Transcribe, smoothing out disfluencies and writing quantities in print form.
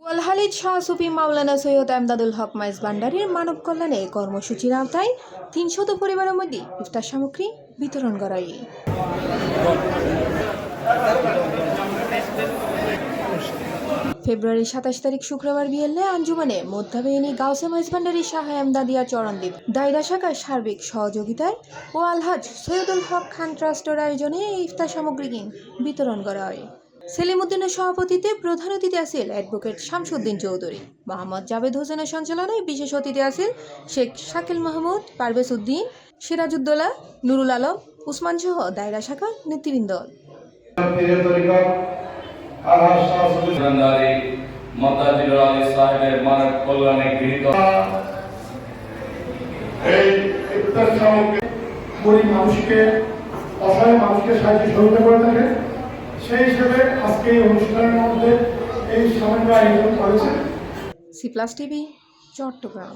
ওয়ালহালিদ শাহ সুফি মাওলানা সৈয়দ এমদাদুল হক মাইজ ভান্ডারীর মানব কল্যাণে কর্মসূচির আওতায় ৩০০ পরিবারের মধ্যে ইফতার সামগ্রী বিতরণ করা হয়। ফেব্রুয়ারি ২৭ তারিখ শুক্রবার বিকেলে আঞ্জুমানে মধ্যাবেহিনী গাউসে মাইজ ভান্ডারী শাহ এমদাদিয়া চরণদ্বীপ দায়রা শাখার সার্বিক সহযোগিতায় ও আলহাজ সৈয়দুল হক খান ট্রাস্টের আয়োজনে এই ইফতার সামগ্রী বিতরণ করা হয়। সেলিম উদ্দিনের সভাপতিত্বে প্রধান অতিথি আছেন অ্যাডভোকেট শামসুদ্দিন চৌধুরী, মোহাম্মদ জাভেদ হোসেনের সঞ্চালনায় বিশেষ অতিথি আছেন শেখ শাকিল মাহমুদ, পারভেজ উদ্দিন, সিরাজউদ্দৌলা, নুরুল আলম, উসমান সহ দায়রা শাখার নেতৃবৃন্দ। অসহায় মানুষকে সাহায্য সহযোগিতা করে থাকে, সেই হিসেবে আজকে এই অনুষ্ঠানের মধ্যে এই সামগ্রী আয়োজন করেছে। C plus TV, Chittagong.